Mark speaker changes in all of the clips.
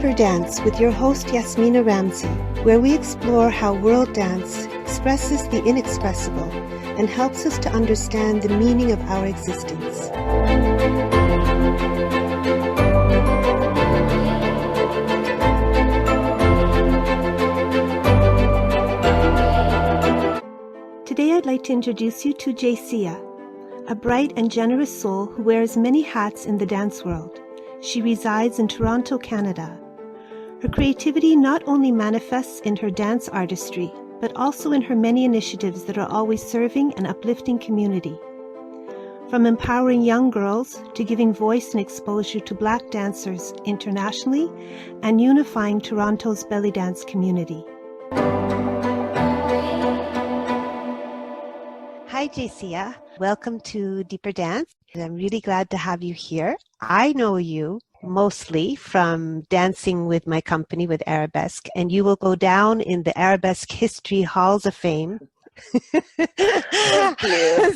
Speaker 1: Deeper Dance with your host Yasmina Ramzy, where we explore how world dance expresses the inexpressible and helps us to understand the meaning of our existence. Today I'd like to introduce you to Jaicyea, a bright and generous soul who wears many hats in the dance world. She resides in Toronto, Canada. Her creativity not only manifests in her dance artistry, but also in her many initiatives that are always serving and uplifting community. From empowering young girls to giving voice and exposure to Black dancers internationally and unifying Toronto's belly dance community. Hi, Jaicyea. Welcome to Deeper Dance. I'm really glad to have you here. I know you mostly from dancing with my company, with Arabesque, and you will go down in the Arabesque History Halls of Fame
Speaker 2: Thank you.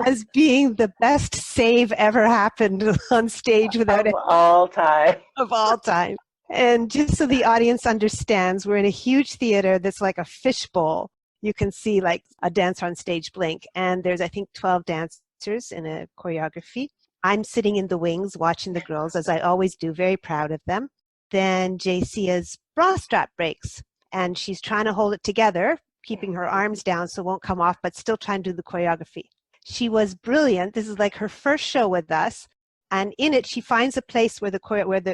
Speaker 1: as being the best save ever happened on stage without
Speaker 2: of all time.
Speaker 1: Of all time. And just so the audience understands, we're in a huge theater that's like a fishbowl. You can see like a dancer on stage blink, and there's, I think, 12 dancers in a choreography. I'm sitting in the wings watching the girls, as I always do, very proud of them. Then Jaicea's bra strap breaks, and she's trying to hold it together, keeping her arms down so it won't come off, but still trying to do the choreography. She was brilliant. This is like her first show with us. And in it, she finds a place where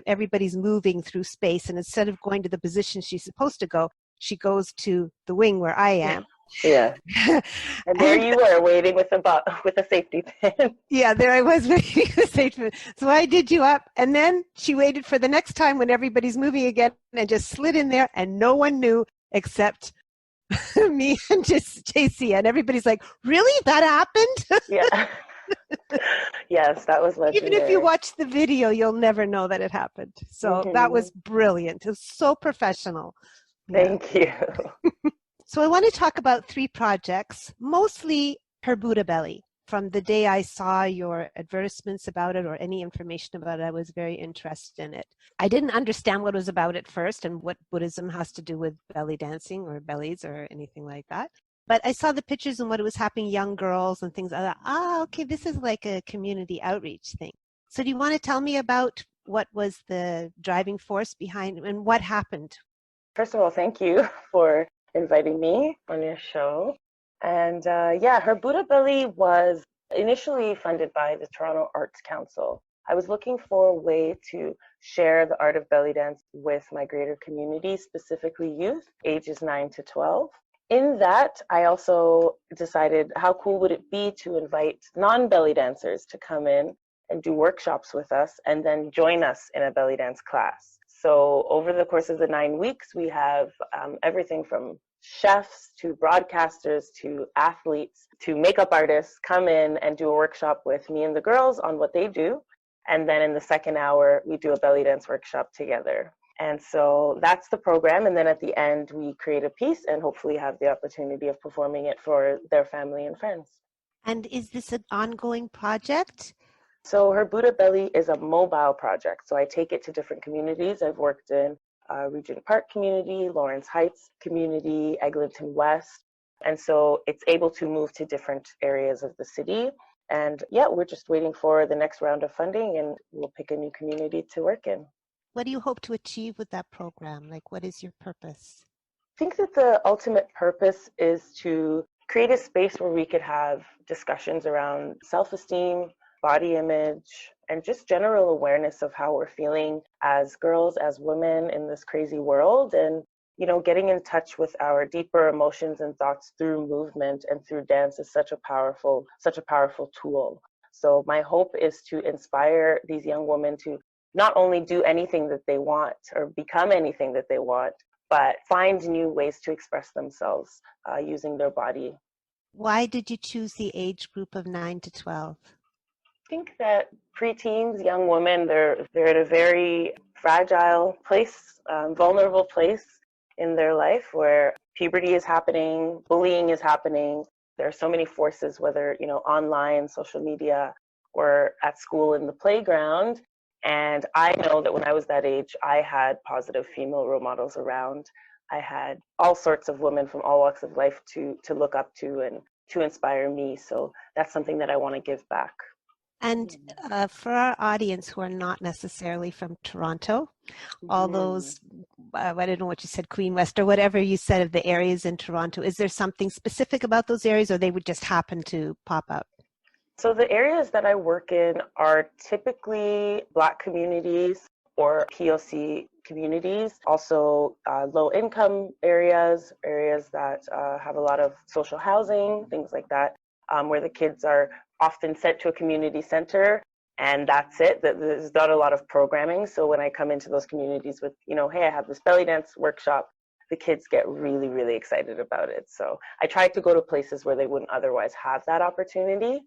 Speaker 1: everybody's moving through space. And instead of going to the position she's supposed to go, she goes to the wing where I am.
Speaker 2: Yeah. And there you were waiting with a safety pin.
Speaker 1: Yeah, there I was waiting with a safety pin. So I did you up, and then she waited for the next time when everybody's moving again and just slid in there, and no one knew except me and just Jaicyea. And everybody's like, really? That happened?
Speaker 2: Yeah. Yes, that was legendary.
Speaker 1: Even if you watch the video, you'll never know that it happened. So that was brilliant. It was so professional.
Speaker 2: Thank you.
Speaker 1: So I want to talk about 3 projects, mostly her Buddha belly. From the day I saw your advertisements about it or any information about it, I was very interested in it. I didn't understand what it was about at first and what Buddhism has to do with belly dancing or bellies or anything like that. But I saw the pictures and what it was happening, young girls and things. I thought, okay, this is like a community outreach thing. So do you want to tell me about what was the driving force behind and what happened?
Speaker 2: First of all, thank you for inviting me on your show. And her Buddha Belly was initially funded by the Toronto Arts Council. I was looking for a way to share the art of belly dance with my greater community, specifically youth, ages 9 to 12. In that, I also decided how cool would it be to invite non-belly dancers to come in and do workshops with us and then join us in a belly dance class. So over the course of the 9 weeks, we have everything from chefs to broadcasters to athletes to makeup artists come in and do a workshop with me and the girls on what they do. And then in the second hour, we do a belly dance workshop together. And so that's the program. And then at the end, we create a piece and hopefully have the opportunity of performing it for their family and friends.
Speaker 1: And is this an ongoing project?
Speaker 2: So her Buddha Belly is a mobile project. So I take it to different communities. I've worked in Regent Park community, Lawrence Heights community, Eglinton West. And so it's able to move to different areas of the city. And we're just waiting for the next round of funding and we'll pick a new community to work in.
Speaker 1: What do you hope to achieve with that program? Like, what is your purpose?
Speaker 2: I think that the ultimate purpose is to create a space where we could have discussions around self-esteem, body image, and just general awareness of how we're feeling as girls, as women in this crazy world. And, getting in touch with our deeper emotions and thoughts through movement and through dance is such a powerful tool. So my hope is to inspire these young women to not only do anything that they want or become anything that they want, but find new ways to express themselves using their body.
Speaker 1: Why did you choose the age group of 9 to 12?
Speaker 2: I think that preteens, young women, they're at a very fragile place, vulnerable place in their life where puberty is happening, bullying is happening. There are so many forces, whether, online, social media, or at school in the playground. And I know that when I was that age, I had positive female role models around. I had all sorts of women from all walks of life to look up to and to inspire me. So that's something that I want to give back.
Speaker 1: And for our audience who are not necessarily from Toronto, all
Speaker 2: Mhm.
Speaker 1: those, I don't know what you said, Queen West or whatever you said of the areas in Toronto, is there something specific about those areas or they would just happen to pop up?
Speaker 2: So the areas that I work in are typically Black communities or POC communities, also low income areas, areas that have a lot of social housing, things like that, where the kids are often sent to a community center and that's it. There's not a lot of programming. So when I come into those communities with, hey, I have this belly dance workshop, the kids get really, really excited about it. So I try to go to places where they wouldn't otherwise have that opportunity.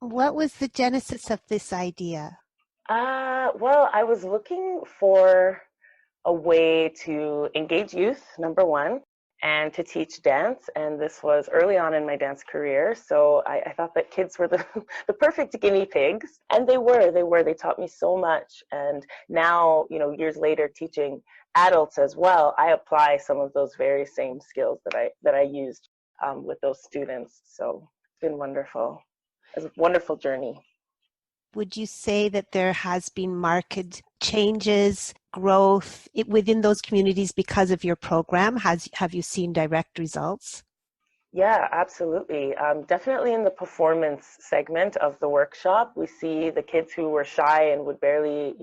Speaker 1: What was the genesis of this idea?
Speaker 2: Well, I was looking for a way to engage youth, number one, and to teach dance. And this was early on in my dance career. So I thought that kids were the, the perfect guinea pigs. And they taught me so much. And now, years later, teaching adults as well, I apply some of those very same skills that I used with those students. So it's been wonderful. It's a wonderful journey.
Speaker 1: Would you say that there has been marked changes, growth within those communities because of your program? Have you seen direct results?
Speaker 2: Yeah, absolutely. Definitely in the performance segment of the workshop, we see the kids who were shy and would barely,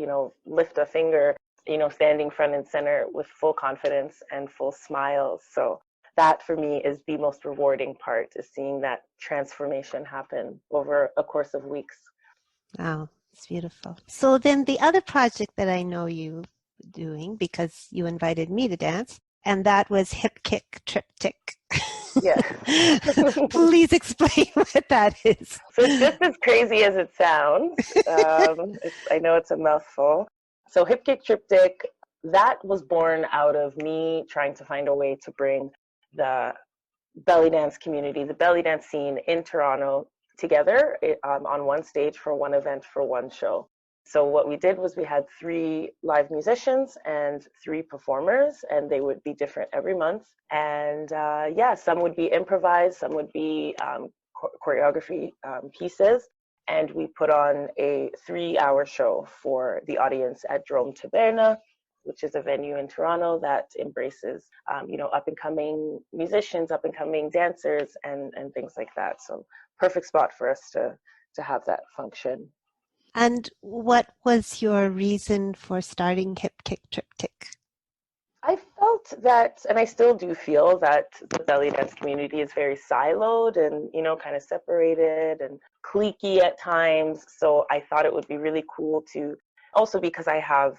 Speaker 2: lift a finger, standing front and center with full confidence and full smiles. So that for me is the most rewarding part, is seeing that transformation happen over a course of weeks.
Speaker 1: Wow, it's beautiful. So then the other project that I know you doing, because you invited me to dance, and that was Hip Kick Triptych.
Speaker 2: Yeah.
Speaker 1: Please explain what that is.
Speaker 2: So it's just as crazy as it sounds. I know it's a mouthful. So Hip Kick Triptych, that was born out of me trying to find a way to bring the belly dance community, the belly dance scene in Toronto together on one stage for one event for one show. So what we did was we had 3 live musicians and 3 performers, and they would be different every month. And some would be improvised, some would be choreography pieces. And we put on a 3-hour show for the audience at Drom Taberna, which is a venue in Toronto that embraces, up and coming musicians, up and coming dancers, and things like that. So perfect spot for us to have that function.
Speaker 1: And what was your reason for starting Hip Kick Triptych?
Speaker 2: I felt that, and I still do feel that the belly dance community is very siloed and, kind of separated and cliquey at times. So I thought it would be really cool to, also because I have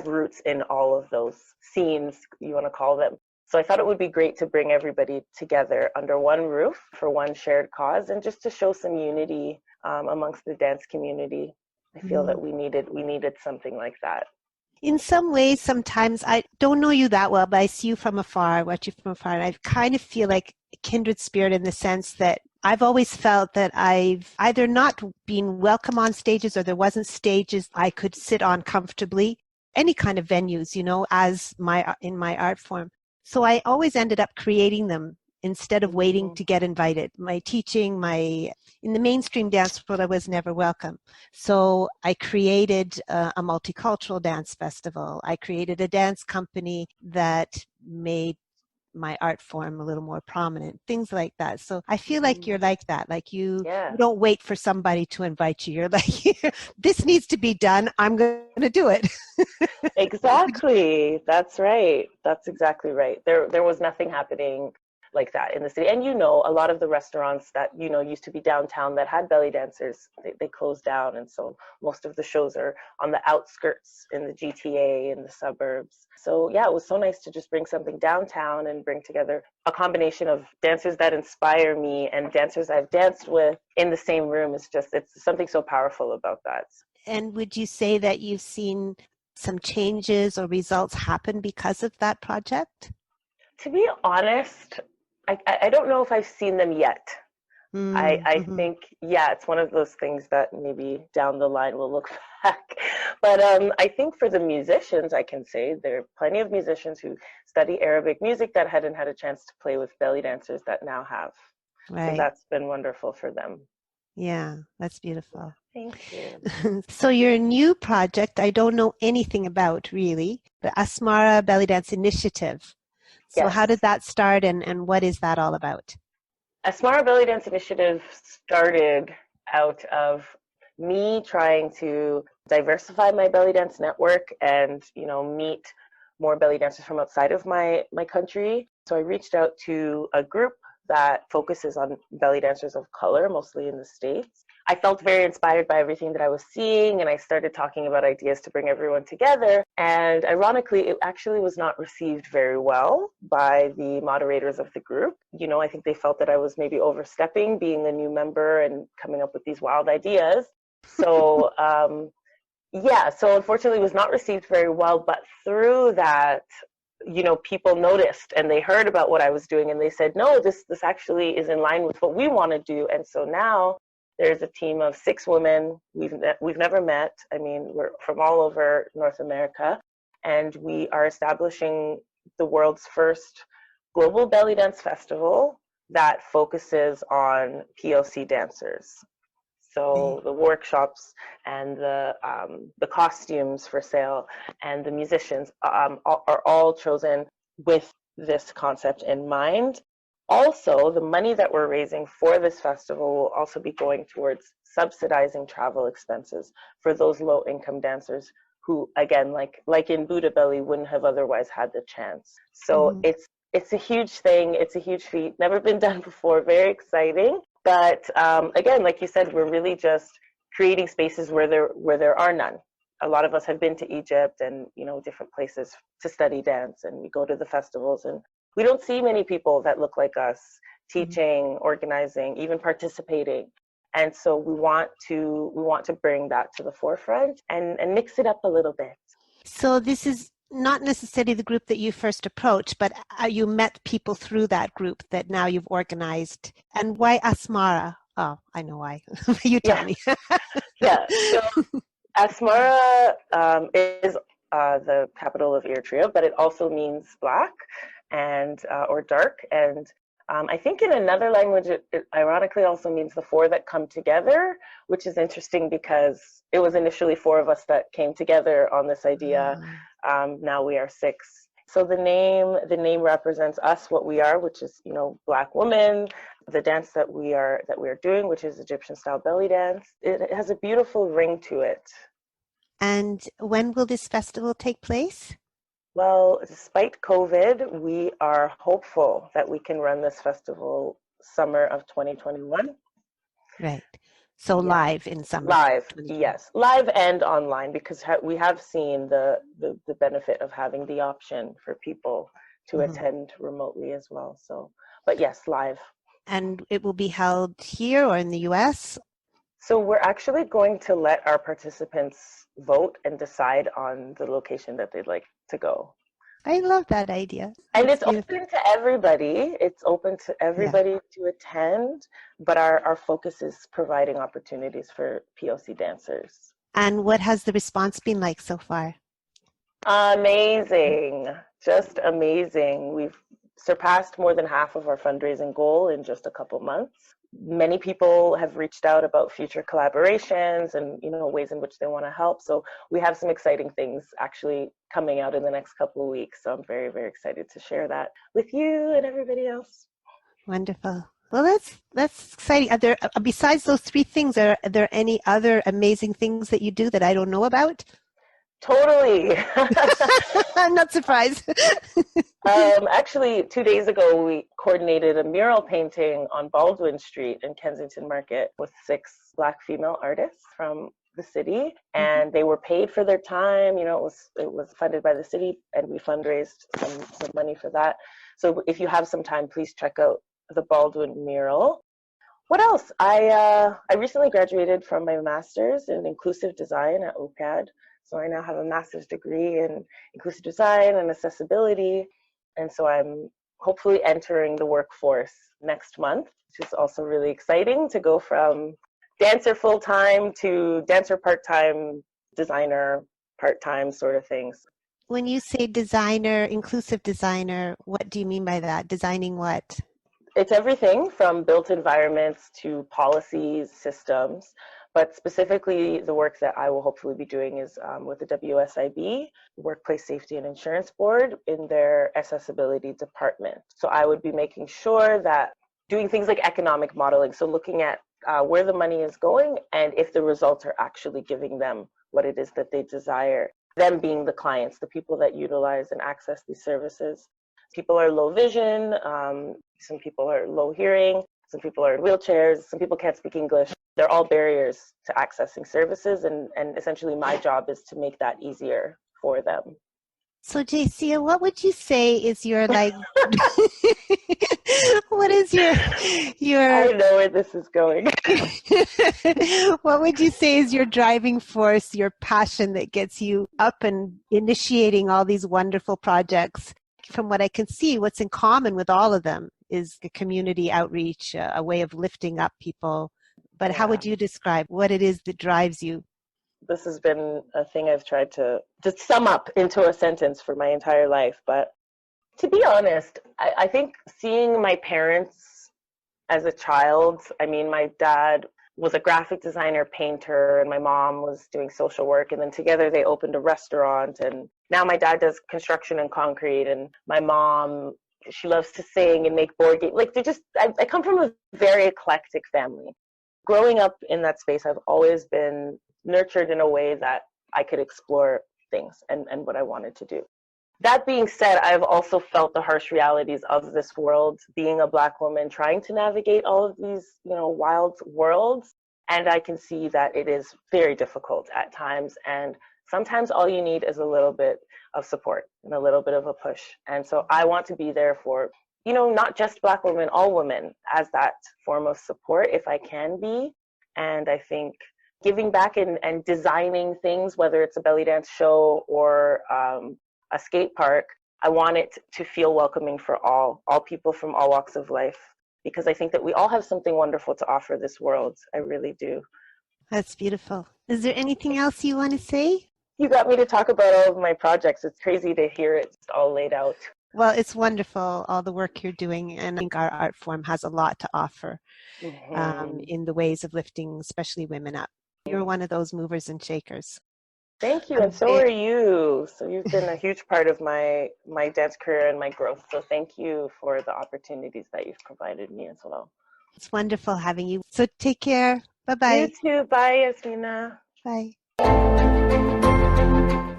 Speaker 2: roots in all of those scenes, you want to call them. So I thought it would be great to bring everybody together under one roof for one shared cause and just to show some unity amongst the dance community. I feel that we needed something like that.
Speaker 1: In some ways, sometimes I don't know you that well, but I see you from afar, I watch you from afar, and I kind of feel like a kindred spirit in the sense that I've always felt that I've either not been welcome on stages or there wasn't stages I could sit on comfortably, any kind of venues, as in my art form. So I always ended up creating them instead of waiting to get invited. My teaching, in the mainstream dance world, I was never welcome. So I created a multicultural dance festival. I created a dance company that made my art form a little more prominent, things like that. So I feel like you're like that. Like you don't wait for somebody to invite you. You're like, this needs to be done. I'm going to do it.
Speaker 2: Exactly. That's right. That's exactly right. There was nothing happening like that in the city. And a lot of the restaurants that, used to be downtown that had belly dancers, they closed down. And so most of the shows are on the outskirts in the GTA, in the suburbs. So yeah, it was so nice to just bring something downtown and bring together a combination of dancers that inspire me and dancers I've danced with in the same room. It's something so powerful about that.
Speaker 1: And would you say that you've seen some changes or results happen because of that project?
Speaker 2: To be honest, I don't know if I've seen them yet. I
Speaker 1: Mm-hmm.
Speaker 2: think, yeah, it's one of those things that maybe down the line we'll look back. But I think for the musicians, I can say there are plenty of musicians who study Arabic music that hadn't had a chance to play with belly dancers that now have. So
Speaker 1: Right.
Speaker 2: that's been wonderful for them.
Speaker 1: Yeah, that's beautiful.
Speaker 2: Thank you.
Speaker 1: So your new project, I don't know anything about really, the Asmara Belly Dance Initiative. So how did
Speaker 2: Yes.
Speaker 1: that start and what is that all about?
Speaker 2: Asmara Belly Dance Initiative started out of me trying to diversify my belly dance network and, meet more belly dancers from outside of my country. So I reached out to a group that focuses on belly dancers of color, mostly in the States. I felt very inspired by everything that I was seeing, and I started talking about ideas to bring everyone together. And ironically, it actually was not received very well by the moderators of the group. I think they felt that I was maybe overstepping, being a new member and coming up with these wild ideas. So, so unfortunately, it was not received very well. But through that, people noticed and they heard about what I was doing, and they said, no, this actually is in line with what we want to do. And so now there's a team of 6 women we've never met. I mean, we're from all over North America, and we are establishing the world's first global belly dance festival that focuses on POC dancers. So the workshops and the costumes for sale and the musicians are all chosen with this concept in mind. Also, the money that we're raising for this festival will also be going towards subsidizing travel expenses for those low-income dancers who, again, like in Buddha Belly, wouldn't have otherwise had the chance. So
Speaker 1: Mm-hmm.
Speaker 2: it's a huge thing. It's a huge feat. Never been done before. Very exciting. But again, like you said, we're really just creating spaces where there are none. A lot of us have been to Egypt and different places to study dance, and we go to the festivals, and we don't see many people that look like us teaching, organizing, even participating. And so we want to bring that to the forefront and mix it up a little bit.
Speaker 1: So this is not necessarily the group that you first approached, but you met people through that group that now you've organized. And why Asmara? Oh, I know why. You tell
Speaker 2: Yeah,
Speaker 1: me.
Speaker 2: yeah. So Asmara is the capital of Eritrea, but it also means black and or dark. And I think in another language, it ironically also means the 4 that come together, which is interesting because it was initially 4 of us that came together on this idea. Now we are 6. So the name represents us, what we are, which is black women. The dance that we are doing, which is Egyptian style belly dance, it has a beautiful ring to it.
Speaker 1: And when will this festival take place?
Speaker 2: Well, despite COVID, we are hopeful that we can run this festival summer of 2021.
Speaker 1: Right. So
Speaker 2: Yeah.
Speaker 1: live in summer
Speaker 2: Live,
Speaker 1: 2020.
Speaker 2: yes, live and online, because we have seen the benefit of having the option for people to
Speaker 1: Mm-hmm.
Speaker 2: attend remotely as well. So, but yes, live.
Speaker 1: And it will be held here or in the US?
Speaker 2: So we're actually going to let our participants vote and decide on the location that they'd like to go.
Speaker 1: I love that idea.
Speaker 2: And
Speaker 1: It's
Speaker 2: it's
Speaker 1: beautiful.
Speaker 2: open to everybody. It's open to
Speaker 1: Yeah.
Speaker 2: everybody to attend, but our focus is providing opportunities for POC dancers.
Speaker 1: And what has the response been like so far?
Speaker 2: Amazing. Just amazing. We've surpassed more than half of our fundraising goal in just a couple months. Many people have reached out about future collaborations and ways in which they want to help. So we have some exciting things actually coming out in the next couple of weeks. So I'm very, very excited to share that with you and everybody else.
Speaker 1: Wonderful. Well, that's exciting. Are there, besides those 3 things, are there any other amazing things that you do that I don't know about?
Speaker 2: Totally.
Speaker 1: I'm not surprised.
Speaker 2: Actually, 2 days ago, we coordinated a mural painting on Baldwin Street in Kensington Market with 6 Black female artists from the city, and they were paid for their time. It was funded by the city, and we fundraised some money for that. So if you have some time, please check out the Baldwin mural. What else? I recently graduated from my master's in inclusive design at OCAD. So I now have a master's degree in inclusive design and accessibility. And so I'm hopefully entering the workforce next month, which is also really exciting to go from dancer full-time to dancer part-time, designer part-time sort of things.
Speaker 1: When you say designer, inclusive designer, what do you mean by that? Designing what?
Speaker 2: It's everything from built environments to policies, systems, but specifically the work that I will hopefully be doing is with the WSIB, Workplace Safety and Insurance Board, in their accessibility department. So I would be making sure that doing things like economic modeling, so looking at where the money is going and if the results are actually giving them what it is that they desire. Them being the clients, the people that utilize and access these services. People are low vision, some people are low hearing, some people are in wheelchairs, some people can't speak English. They're all barriers to accessing services, and essentially my job is to make that easier for them.
Speaker 1: So Jaicyea, what would you say is your like, what is your
Speaker 2: I know where this is going.
Speaker 1: What would you say is your driving force, your passion that gets you up and initiating all these wonderful projects? From what I can see, what's in common with all of them is the community outreach, a way of lifting up people. But how would you describe what it is that drives you?
Speaker 2: This has been a thing I've tried to just sum up into a sentence for my entire life. But to be honest, I think seeing my parents as a child, I mean, my dad was a graphic designer, painter, and my mom was doing social work. And then together they opened a restaurant. And now my dad does construction and concrete. And my mom, she loves to sing and make board games. Like, I come from a very eclectic family. Growing up in that space, I've always been nurtured in a way that I could explore things and what I wanted to do. That being said, I've also felt the harsh realities of this world, being a Black woman, trying to navigate all of these, wild worlds. And I can see that it is very difficult at times. And sometimes all you need is a little bit of support and a little bit of a push. And so I want to be there for, not just Black women, all women, as that form of support if I can be. And I think giving back and designing things, whether it's a belly dance show or a skate park, I want it to feel welcoming for all people from all walks of life, because I think that we all have something wonderful to offer this world. I really do.
Speaker 1: That's beautiful. Is there anything else you want to say?
Speaker 2: You got me to talk about all of my projects. It's crazy to hear it all laid out.
Speaker 1: Well, it's wonderful, all the work you're doing, and I think our art form has a lot to offer in the ways of lifting, especially women up. You're one of those movers and shakers.
Speaker 2: Thank you, and so are you. So you've been a huge part of my dance career and my growth. So thank you for the opportunities that you've provided me as well.
Speaker 1: It's wonderful having you. So take care. Bye-bye.
Speaker 2: You too. Bye, Yasmina.
Speaker 1: Bye.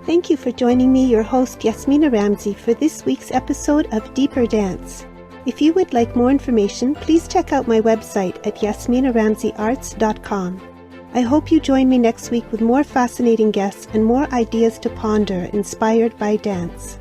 Speaker 1: Thank you for joining me, your host, Yasmina Ramzy, for this week's episode of Deeper Dance. If you would like more information, please check out my website at yasminaramzyarts.com. I hope you join me next week with more fascinating guests and more ideas to ponder inspired by dance.